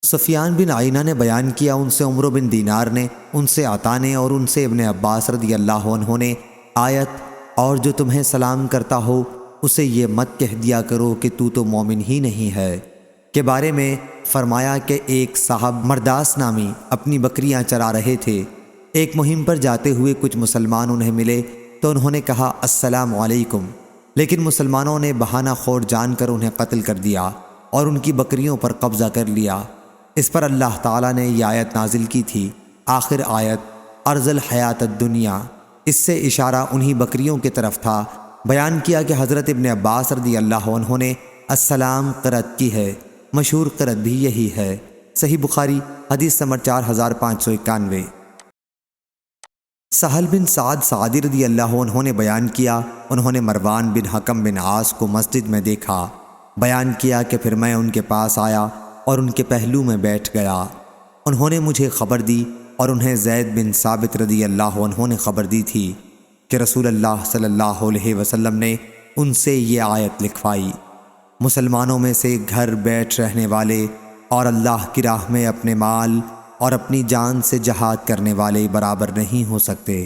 سفیان بن عینہ نے بیان کیا، ان سے عمرو بن دینار نے، ان سے عطا نے اور ان سے ابن عباس رضی اللہ عنہ نے آیت اور جو تمہیں سلام کرتا ہو اسے یہ مت کہہ دیا کرو کہ تو مومن ہی نہیں ہے کے بارے میں فرمایا کہ ایک صاحب مرداس نامی اپنی بکریاں چرا رہے تھے۔ ایک مہم پر جاتے ہوئے کچھ مسلمان انہیں ملے تو انہوں نے کہا السلام علیکم، لیکن مسلمانوں نے بہانہ خور جان کر انہیں قتل کر دیا اور ان کی بکریوں پر قبضہ کر لیا۔ اس پر اللہ تعالیٰ نے یہ آیت نازل کی تھی، آخر آیت ارض الحیات الدنیا، اس سے اشارہ انہی بکریوں کی طرف تھا۔ بیان کیا کہ حضرت ابن عباس رضی اللہ عنہ نے السلام قرأت کی ہے، مشہور قرأت بھی یہی ہے۔ صحیح بخاری حدیث نمبر 4591۔ سہل بن سعد سعدی رضی اللہ عنہ نے بیان کیا، انہوں نے مروان بن حکم بن عاص کو مسجد میں دیکھا۔ بیان کیا کہ پھر میں ان کے پاس آیا اور ان کے پہلو میں بیٹھ گیا۔ انہوں نے مجھے خبر دی اور انہیں زید بن ثابت رضی اللہ عنہ نے خبر دی تھی کہ رسول اللہ صلی اللہ علیہ وسلم نے ان سے یہ آیت لکھوائی، مسلمانوں میں سے گھر بیٹھ رہنے والے اور اللہ کی راہ میں اپنے مال اور اپنی جان سے جہاد کرنے والے برابر نہیں ہو سکتے۔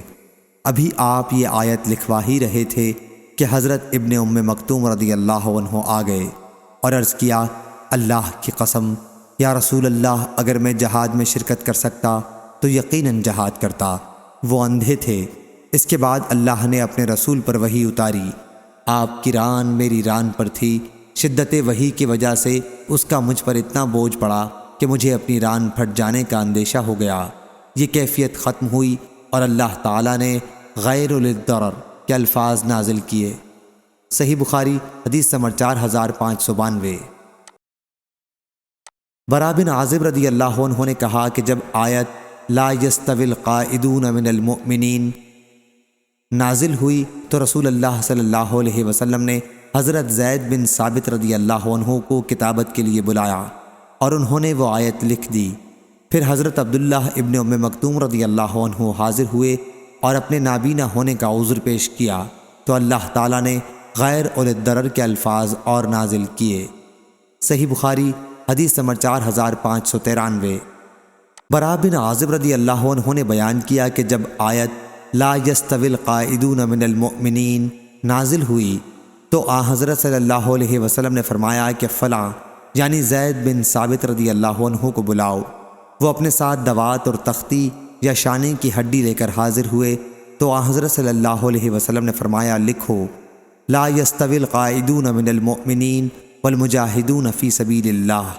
ابھی آپ یہ آیت لکھوا ہی رہے تھے کہ حضرت ابن ام مکتوم رضی اللہ عنہ آ گئے اور عرض کیا، اللہ کی قسم یا رسول اللہ، اگر میں جہاد میں شرکت کر سکتا تو یقیناً جہاد کرتا۔ وہ اندھے تھے۔ اس کے بعد اللہ نے اپنے رسول پر وحی اتاری، آپ کی ران میری ران پر تھی، شدت وحی کی وجہ سے اس کا مجھ پر اتنا بوجھ پڑا کہ مجھے اپنی ران پھٹ جانے کا اندیشہ ہو گیا۔ یہ کیفیت ختم ہوئی اور اللہ تعالیٰ نے غیر للضرر کے الفاظ نازل کیے۔ صحیح بخاری حدیث نمبر 4592۔ برا بن عازب رضی اللہ عنہ نے کہا کہ جب آیت لا یستوی القاعدون من المؤمنین نازل ہوئی تو رسول اللہ صلی اللہ علیہ وسلم نے حضرت زید بن ثابت رضی اللہ عنہ کو کتابت کے لیے بلایا اور انہوں نے وہ آیت لکھ دی۔ پھر حضرت عبداللہ ابن ام مکتوم رضی اللہ عنہ حاضر ہوئے اور اپنے نابینا ہونے کا عذر پیش کیا تو اللہ تعالیٰ نے غیر اولِ الضرر کے الفاظ اور نازل کیے۔ صحیح بخاری حدیث نمبر 4593۔ برا بن عازب رضی اللہ عنہ نے بیان کیا کہ جب آیت لا یستوی القاعدون من المؤمنین نازل ہوئی تو حضرت صلی اللہ علیہ وسلم نے فرمایا کہ فلاں یعنی زید بن ثابت رضی اللہ عنہ کو بلاؤ۔ وہ اپنے ساتھ دوات اور تختی یا شانے کی ہڈی لے کر حاضر ہوئے تو حضرت صلی اللہ علیہ وسلم نے فرمایا، لکھو لا یستوی القاعدون من المؤمنین والمجاہدون فی سبیل اللہ۔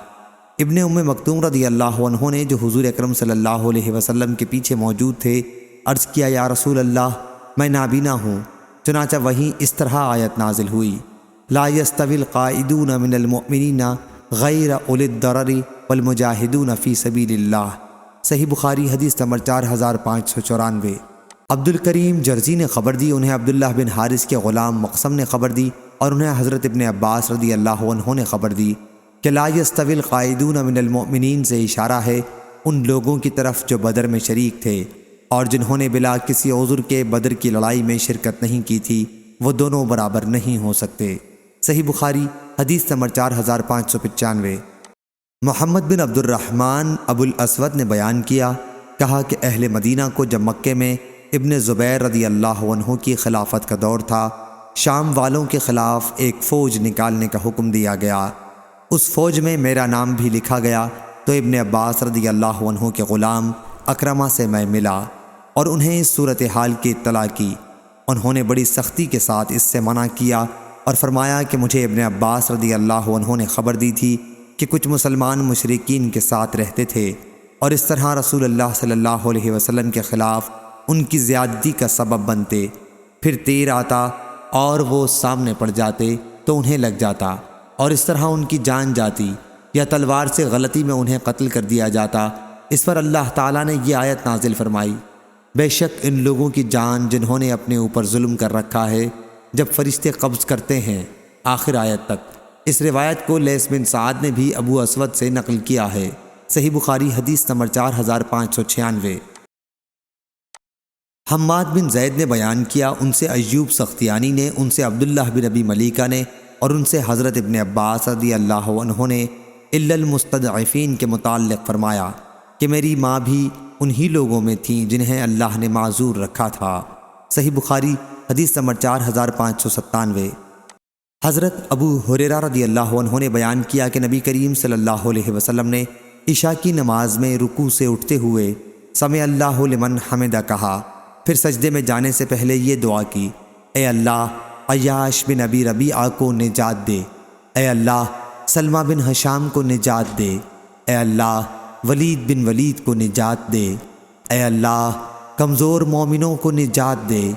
ابن ام مکتوم رضی اللہ عنہ نے جو حضور اکرم صلی اللہ علیہ وسلم کے پیچھے موجود تھے عرض کیا، یا رسول اللہ میں نابینا ہوں۔ چنانچہ وہیں اس طرح آیت نازل ہوئی، لا یستوی القاعدون من المؤمنین غیر اولی الضرر والمجاہدون فی سبیل اللہ۔ صحیح بخاری حدیث نمبر 4594۔ عبد الکریم جرزی نے خبر دی، انہیں عبداللہ بن حارث کے غلام مقسم نے خبر دی اور انہیں حضرت ابن عباس رضی اللہ عنہ نے خبر دی کہ لا یستوی القاعدون من المؤمنین سے اشارہ ہے ان لوگوں کی طرف جو بدر میں شریک تھے اور جنہوں نے بلا کسی عذر کے بدر کی لڑائی میں شرکت نہیں کی تھی، وہ دونوں برابر نہیں ہو سکتے۔ صحیح بخاری حدیث نمبر 4595۔ محمد بن عبد الرحمن ابو الاسود نے بیان کیا، کہا کہ اہل مدینہ کو جب مکے میں ابن زبیر رضی اللہ عنہ کی خلافت کا دور تھا، شام والوں کے خلاف ایک فوج نکالنے کا حکم دیا گیا۔ اس فوج میں میرا نام بھی لکھا گیا تو ابن عباس رضی اللہ عنہ کے غلام اکرمہ سے میں ملا اور انہیں اس صورتحال کی اطلاع کی۔ انہوں نے بڑی سختی کے ساتھ اس سے منع کیا اور فرمایا کہ مجھے ابن عباس رضی اللہ عنہ نے خبر دی تھی کہ کچھ مسلمان مشرکین کے ساتھ رہتے تھے اور اس طرح رسول اللہ صلی اللہ علیہ وسلم کے خلاف ان کی زیادتی کا سبب بنتے، پھر تیر آتا اور وہ سامنے پڑ جاتے تو انہیں لگ جاتا اور اس طرح ان کی جان جاتی یا تلوار سے غلطی میں انہیں قتل کر دیا جاتا۔ اس پر اللہ تعالیٰ نے یہ آیت نازل فرمائی، بے شک ان لوگوں کی جان جنہوں نے اپنے اوپر ظلم کر رکھا ہے جب فرشتے قبض کرتے ہیں، آخر آیت تک۔ اس روایت کو لیث بن سعد نے بھی ابو اسود سے نقل کیا ہے۔ صحیح بخاری حدیث نمبر 4596۔ حماد بن زید نے بیان کیا، ان سے ایوب سختیانی نے، ان سے عبداللہ بن ابی ملیکہ نے اور ان سے حضرت ابن عباس رضی اللہ عنہ نے الا المستضعفین کے متعلق فرمایا کہ میری ماں بھی انہی لوگوں میں تھیں جنہیں اللہ نے معذور رکھا تھا۔ صحیح بخاری حدیث نمبر 4597۔ حضرت ابو ہریرہ رضی اللہ عنہ نے بیان کیا کہ نبی کریم صلی اللہ علیہ وسلم نے عشاء کی نماز میں رکوع سے اٹھتے ہوئے سمع اللہ لمن حمدہ کہا، پھر سجدے میں جانے سے پہلے یہ دعا کی، اے اللہ عیاش بن ابی ربیعہ کو نجات دے، اے اللہ سلمہ بن ہشام کو نجات دے، اے اللہ ولید بن ولید کو نجات دے، اے اللہ کمزور مومنوں کو نجات دے،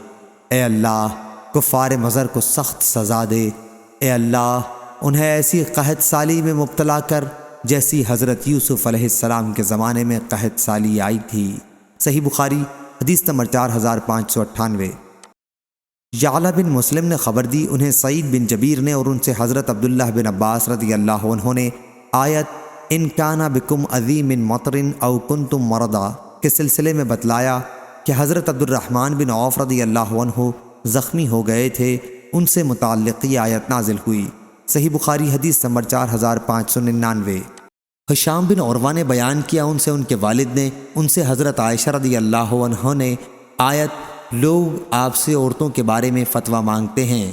اے اللہ کفار مضر کو سخت سزا دے، اے اللہ انہیں ایسی قحط سالی میں مبتلا کر جیسی حضرت یوسف علیہ السلام کے زمانے میں قحط سالی آئی تھی۔ صحیح بخاری حدیث نمبر 4598۔ یعلا بن مسلم نے خبر دی، انہیں سعید بن جبیر نے اور ان سے حضرت عبداللہ بن عباس رضی اللہ عنہ نے آیت ان کان بکم عظیم من مطر او کنتم مرضى کے سلسلے میں بتلایا کہ حضرت عبد الرحمن بن عوف رضی اللہ عنہ زخمی ہو گئے تھے، ان سے متعلق یہ آیت نازل ہوئی۔ صحیح بخاری حدیث نمبر 4599۔ ہشام بن عروہ نے بیان کیا، ان سے ان کے والد نے ان سے حضرت عائشہ رضی اللہ عنہ نے آیت لوگ آپ سے عورتوں کے بارے میں فتویٰ مانگتے ہیں،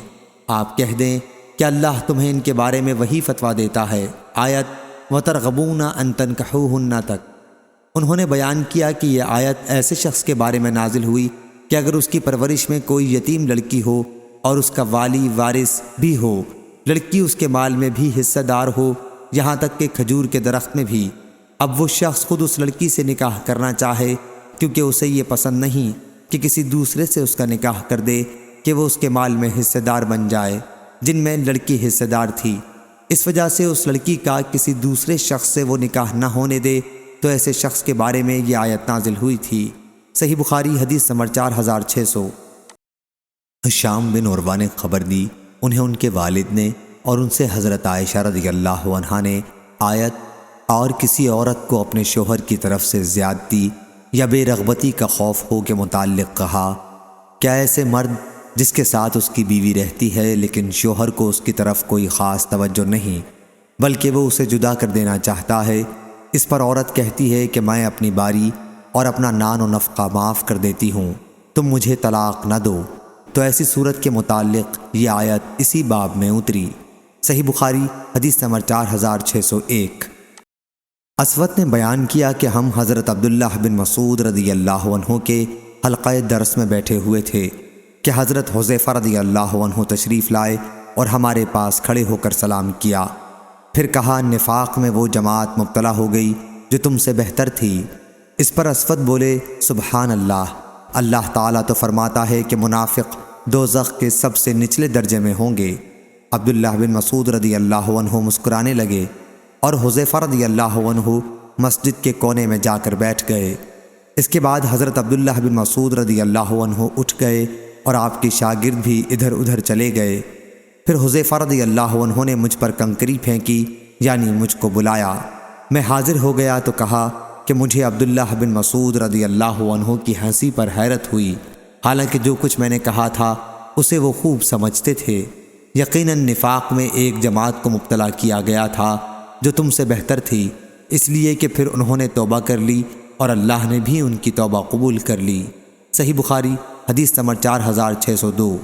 آپ کہہ دیں کہ اللہ تمہیں ان کے بارے میں وہی فتویٰ دیتا ہے، آیت وَتَرْغَبُونَ أَن تَنْكِحُوهُنَّ تک۔ انہوں نے بیان کیا کہ یہ آیت ایسے شخص کے بارے میں نازل ہوئی کہ اگر اس کی پرورش میں کوئی یتیم لڑکی ہو اور اس کا والی وارث بھی ہو، لڑکی اس کے مال میں بھی حصہ دار ہو، یہاں تک کہ کھجور کے درخت میں بھی، اب وہ شخص خود اس لڑکی سے نکاح کرنا چاہے کیونکہ اسے یہ پسند نہیں کہ کسی دوسرے سے اس کا نکاح کر دے کہ وہ اس کے مال میں حصہ دار بن جائے جن میں لڑکی حصہ دار تھی، اس وجہ سے اس لڑکی کا کسی دوسرے شخص سے وہ نکاح نہ ہونے دے، تو ایسے شخص کے بارے میں یہ آیت نازل ہوئی تھی۔ صحیح بخاری حدیث نمبر 4600۔ ہشام بن عروہ نے خبر دی، انہیں ان کے والد نے اور ان سے حضرت عائشہ رضی اللہ عنہا نے آیت اور کسی عورت کو اپنے شوہر کی طرف سے زیادتی یا بے رغبتی کا خوف ہو کے متعلق کہا، کیا ایسے مرد جس کے ساتھ اس کی بیوی رہتی ہے لیکن شوہر کو اس کی طرف کوئی خاص توجہ نہیں بلکہ وہ اسے جدا کر دینا چاہتا ہے، اس پر عورت کہتی ہے کہ میں اپنی باری اور اپنا نان و نفقہ معاف کر دیتی ہوں، تم مجھے طلاق نہ دو، تو ایسی صورت کے متعلق یہ آیت اسی باب میں اتری۔ صحیح بخاری حدیث نمبر 4601۔ اسود نے بیان کیا کہ ہم حضرت عبداللہ بن مسعود رضی اللہ عنہ کے حلقہ درس میں بیٹھے ہوئے تھے کہ حضرت حذیفہ رضی اللہ عنہ تشریف لائے اور ہمارے پاس کھڑے ہو کر سلام کیا، پھر کہا نفاق میں وہ جماعت مبتلا ہو گئی جو تم سے بہتر تھی۔ اس پر اسود بولے سبحان اللہ، اللہ تعالیٰ تو فرماتا ہے کہ منافق دوزخ کے سب سے نچلے درجے میں ہوں گے۔ عبداللہ بن مسعود رضی اللہ عنہ مسکرانے لگے اور حذیفہ رضی اللہ عنہ مسجد کے کونے میں جا کر بیٹھ گئے۔ اس کے بعد حضرت عبداللہ بن مسعود رضی اللہ عنہ اٹھ گئے اور آپ کے شاگرد بھی ادھر ادھر چلے گئے۔ پھر حذیفہ رضی اللہ عنہ نے مجھ پر کنکری پھینکی، یعنی مجھ کو بلایا، میں حاضر ہو گیا تو کہا کہ مجھے عبداللہ بن مسعود رضی اللہ عنہ کی ہنسی پر حیرت ہوئی، حالانکہ جو کچھ میں نے کہا تھا اسے وہ خوب سمجھتے تھے۔ یقیناً نفاق میں ایک جماعت کو مبتلا کیا گیا تھا جو تم سے بہتر تھی، اس لیے کہ پھر انہوں نے توبہ کر لی اور اللہ نے بھی ان کی توبہ قبول کر لی۔ صحیح بخاری حدیث نمبر 4602۔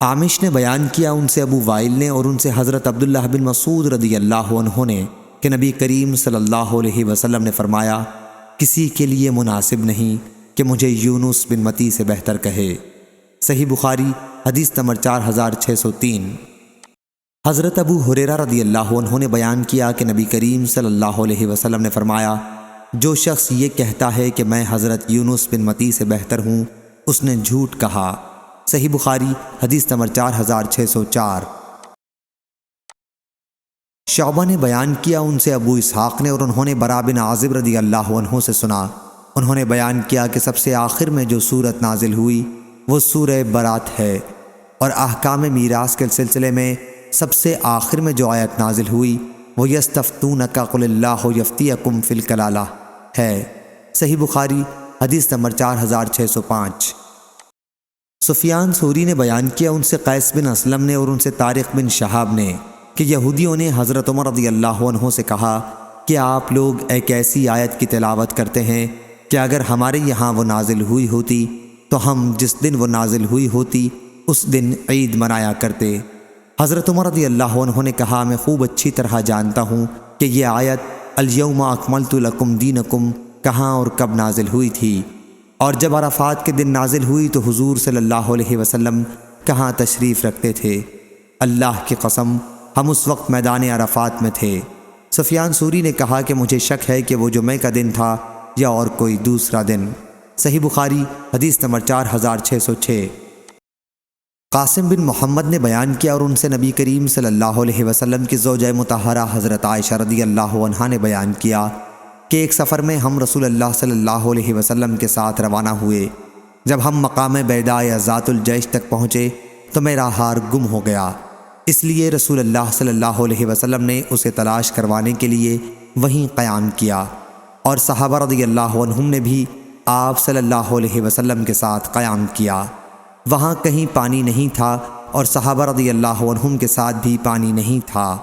عامش نے بیان کیا، ان سے ابو وائل نے اور ان سے حضرت عبداللہ بن مسعود رضی اللہ عنہ نے کہ نبی کریم صلی اللہ علیہ وسلم نے فرمایا، کسی کے لیے مناسب نہیں کہ مجھے یونس بن متی سے بہتر کہے۔ صحیح بخاری حدیث نمبر 4603۔ حضرت ابو ہریرہ رضی اللہ عنہ نے بیان کیا کہ نبی کریم صلی اللہ علیہ وسلم نے فرمایا، جو شخص یہ کہتا ہے کہ میں حضرت یونس بن متی سے بہتر ہوں، اس نے جھوٹ کہا۔ صحیح بخاری حدیث نمبر 4604۔ شعبہ نے بیان کیا، ان سے ابو اسحاق نے اور انہوں نے برا بن عازب رضی اللہ عنہ سے سنا، انہوں نے بیان کیا کہ سب سے آخر میں جو سورت نازل ہوئی وہ سورہ برات ہے، اور احکام میراث کے سلسلے میں سب سے آخر میں جو آیت نازل ہوئی وہ یستفتونک قل اللہ یفتیکم فی الکلالہ ہے۔ صحیح بخاری حدیث نمبر 4605۔ سفیان ثوری نے بیان کیا، ان سے قیس بن اسلم نے اور ان سے طارق بن شہاب نے کہ یہودیوں نے حضرت عمر رضی اللہ عنہ سے کہا کہ آپ لوگ ایک ایسی آیت کی تلاوت کرتے ہیں کہ اگر ہمارے یہاں وہ نازل ہوئی ہوتی تو ہم جس دن وہ نازل ہوئی ہوتی اس دن عید منایا کرتے۔ حضرت عمر رضی اللہ عنہ نے کہا میں خوب اچھی طرح جانتا ہوں کہ یہ آیت الیوم اکملت لکم دینکم کہاں اور کب نازل ہوئی تھی، اور جب عرفات کے دن نازل ہوئی تو حضور صلی اللہ علیہ وسلم کہاں تشریف رکھتے تھے۔ اللہ کی قسم ہم اس وقت میدان عرفات میں تھے۔ سفیان ثوری نے کہا کہ مجھے شک ہے کہ وہ جمعہ کا دن تھا یا اور کوئی دوسرا دن۔ صحیح بخاری حدیث نمبر 4606۔ قاسم بن محمد نے بیان کیا اور ان سے نبی کریم صلی اللہ علیہ وسلم کی زوجہ مطہرہ حضرت عائشہ رضی اللہ عنہا نے بیان کیا کہ ایک سفر میں ہم رسول اللہ صلی اللہ علیہ وسلم کے ساتھ روانہ ہوئے۔ جب ہم مقام بیدا یا ذات الجیش تک پہنچے تو میرا ہار گم ہو گیا، اس لیے رسول اللہ صلی اللہ علیہ وسلم نے اسے تلاش کروانے کے لیے وہیں قیام کیا، اور صحابہ رضی اللہ عنہم نے بھی آپ صلی اللہ علیہ وسلم کے ساتھ قیام کیا۔ وہاں کہیں پانی نہیں تھا اور صحابہ رضی اللہ عنہم کے ساتھ بھی پانی نہیں تھا۔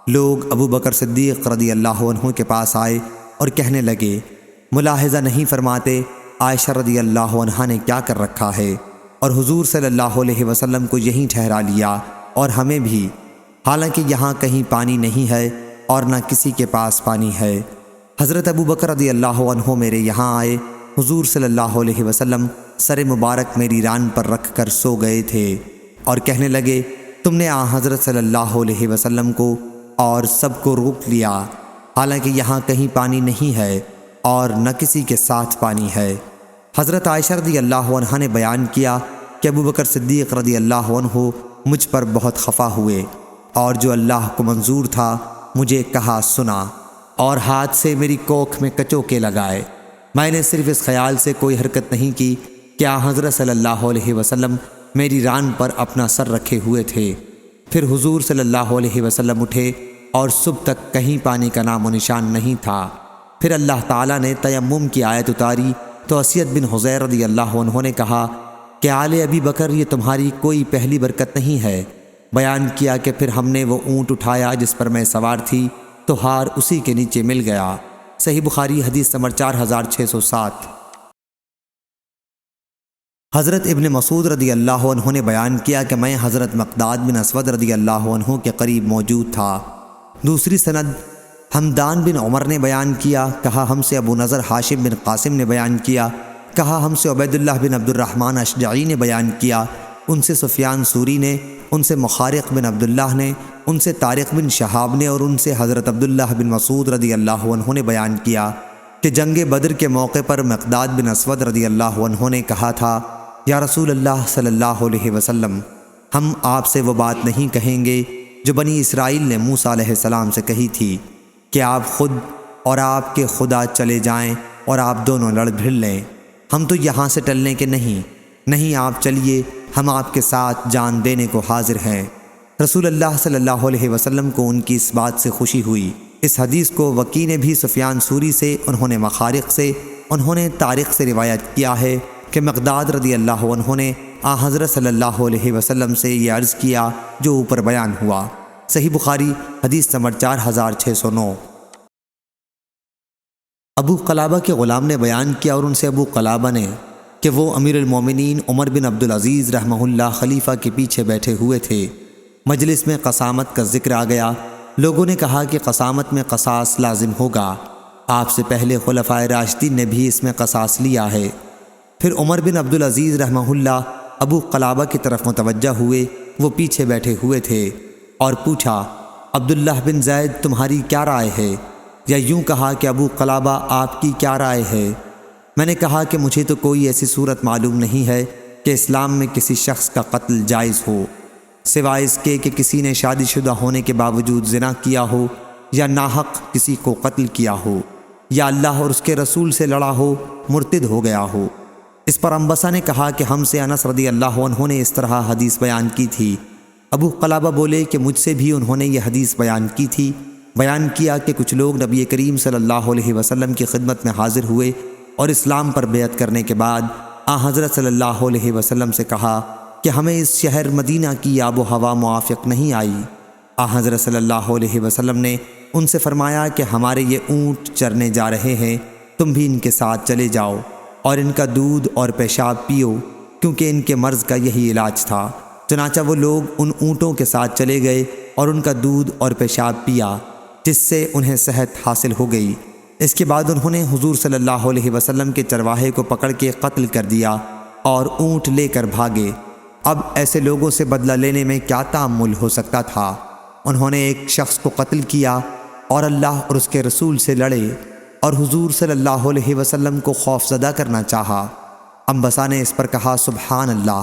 لوگ ابو بکر صدیق رضی اللہ عنہ کے پاس آئے اور کہنے لگے ملاحظہ نہیں فرماتے عائشہ رضی اللہ عنہا نے کیا کر رکھا ہے، اور حضور صلی اللہ علیہ وسلم کو یہیں ٹھہرا لیا اور ہمیں بھی، حالانکہ یہاں کہیں پانی نہیں ہے اور نہ کسی کے پاس پانی ہے۔ حضرت ابو بکر رضی اللہ عنہ میرے یہاں آئے، حضور صلی اللہ علیہ وسلم سر مبارک میری ران پر رکھ کر سو گئے تھے اور کہنے لگے تم نے حضرت صلی اللہ علیہ وسلم کو اور سب کو روک لیا، حالانکہ یہاں کہیں پانی نہیں ہے اور نہ کسی کے ساتھ پانی ہے۔ حضرت عائشہ رضی اللہ عنہا نے بیان کیا کہ ابو بکر صدیق رضی اللہ عنہ مجھ پر بہت خفا ہوئے، اور جو اللہ کو منظور تھا مجھے کہا سنا، اور ہاتھ سے میری کوکھ میں کچوکے لگائے۔ میں نے صرف اس خیال سے کوئی حرکت نہیں کی کہ حضرت صلی اللہ علیہ وسلم میری ران پر اپنا سر رکھے ہوئے تھے۔ پھر حضور صلی اللہ علیہ وسلم اٹھے اور صبح تک کہیں پانی کا نام و نشان نہیں تھا۔ پھر اللہ تعالیٰ نے تیمم کی آیت اتاری تو اسید بن حضیر رضی اللہ عنہ نے کہا کہ آل ابی بکر یہ تمہاری کوئی پہلی برکت نہیں ہے۔ بیان کیا کہ پھر ہم نے وہ اونٹ اٹھایا جس پر میں سوار تھی تو ہار اسی کے نیچے مل گیا۔ صحیح بخاری حدیث نمبر 4607۔ حضرت ابن مسعود رضی اللہ عنہ نے بیان کیا کہ میں حضرت مقداد بن اسود رضی اللہ عنہ کے قریب موجود تھا۔ دوسری سند حمدان بن عمر نے بیان کیا، کہا ہم سے ابو نضر ہاشم بن قاسم نے بیان کیا، کہا ہم سے عبید اللہ بن عبد الرحمن اشجعی نے بیان کیا، ان سے سفیان ثوری نے، ان سے مخارق بن عبداللہ نے، ان سے طارق بن شہاب نے، اور ان سے حضرت عبداللہ بن مسعود رضی اللہ عنہ نے بیان کیا کہ جنگ بدر کے موقع پر مقداد بن اسود رضی اللہ عنہ نے کہا تھا یا رسول اللہ صلی اللہ علیہ وسلم ہم آپ سے وہ بات نہیں کہیں گے جو بنی اسرائیل نے موسیٰ علیہ السلام سے کہی تھی کہ آپ خود اور آپ کے خدا چلے جائیں اور آپ دونوں لڑ بھڑ لیں، ہم تو یہاں سے ٹلنے کے نہیں آپ چلیے، ہم آپ کے ساتھ جان دینے کو حاضر ہیں۔ رسول اللہ صلی اللہ علیہ وسلم کو ان کی اس بات سے خوشی ہوئی۔ اس حدیث کو وکی نے بھی سفیان ثوری سے، انہوں نے مخارق سے، انہوں نے طارق سے روایت کیا ہے کہ مقداد رضی اللہ عنہ نے حضرت صلی اللہ علیہ وسلم سے یہ عرض کیا جو اوپر بیان ہوا۔ صحیح بخاری حدیث نمبر 4609۔ ابو قلابہ کے غلام نے بیان کیا اور ان سے ابو قلابہ نے کہ وہ امیر المومنین عمر بن عبدالعزیز رحمہ اللہ خلیفہ کے پیچھے بیٹھے ہوئے تھے۔ مجلس میں قسامت کا ذکر آ گیا۔ لوگوں نے کہا کہ قسامت میں قصاص لازم ہوگا، آپ سے پہلے خلفائے راشدین نے بھی اس میں قصاص لیا ہے۔ پھر عمر بن عبدالعزیز رحمہ اللہ ابو قلابہ کی طرف متوجہ ہوئے، وہ پیچھے بیٹھے ہوئے تھے، اور پوچھا عبداللہ بن زید تمہاری کیا رائے ہے، یا یوں کہا کہ ابو قلابہ آپ کی کیا رائے ہے؟ میں نے کہا کہ مجھے تو کوئی ایسی صورت معلوم نہیں ہے کہ اسلام میں کسی شخص کا قتل جائز ہو، سوائے اس کے کہ کسی نے شادی شدہ ہونے کے باوجود زنا کیا ہو، یا ناحق کسی کو قتل کیا ہو، یا اللہ اور اس کے رسول سے لڑا ہو، مرتد ہو گیا ہو۔ اس پر انبسا نے کہا کہ ہم سے انس رضی اللہ عنہ نے اس طرح حدیث بیان کی تھی۔ ابو قلابہ بولے کہ مجھ سے بھی انہوں نے یہ حدیث بیان کی تھی۔ بیان کیا کہ کچھ لوگ نبی کریم صلی اللہ علیہ وسلم کی خدمت میں حاضر ہوئے اور اسلام پر بیعت کرنے کے بعد حضرت صلی اللہ علیہ وسلم سے کہا کہ ہمیں اس شہر مدینہ کی آب و ہوا موافق نہیں آئی۔ حضرت صلی اللہ علیہ وسلم نے ان سے فرمایا کہ ہمارے یہ اونٹ چرنے جا رہے ہیں، تم بھی ان کے ساتھ چلے جاؤ اور ان کا دودھ اور پیشاب پیو، کیونکہ ان کے مرض کا یہی علاج تھا۔ چنانچہ وہ لوگ ان اونٹوں کے ساتھ چلے گئے اور ان کا دودھ اور پیشاب پیا، جس سے انہیں صحت حاصل ہو گئی۔ اس کے بعد انہوں نے حضور صلی اللہ علیہ وسلم کے چرواہے کو پکڑ کے قتل کر دیا اور اونٹ لے کر بھاگے۔ اب ایسے لوگوں سے بدلہ لینے میں کیا تعامل ہو سکتا تھا؟ انہوں نے ایک شخص کو قتل کیا اور اللہ اور اس کے رسول سے لڑے اور حضور صلی اللہ علیہ وسلم کو خوفزدہ کرنا چاہا۔ انبسا نے اس پر کہا سبحان اللہ۔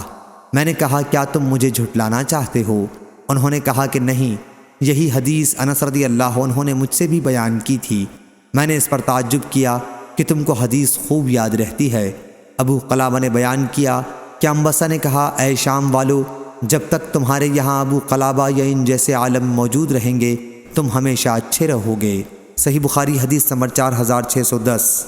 میں نے کہا کیا تم مجھے جھٹلانا چاہتے ہو؟ انہوں نے کہا کہ نہیں، یہی حدیث انس رضی اللہ عنہ نے مجھ سے بھی بیان کی تھی۔ میں نے اس پر تعجب کیا کہ تم کو حدیث خوب یاد رہتی ہے۔ ابو قلابہ نے بیان کیا کہ انبسا نے کہا اے شام والو، جب تک تمہارے یہاں ابو قلابہ یا ان جیسے عالم موجود رہیں گے تم ہمیشہ اچھے رہو گے۔ صحیح بخاری حدیث نمبر 4610۔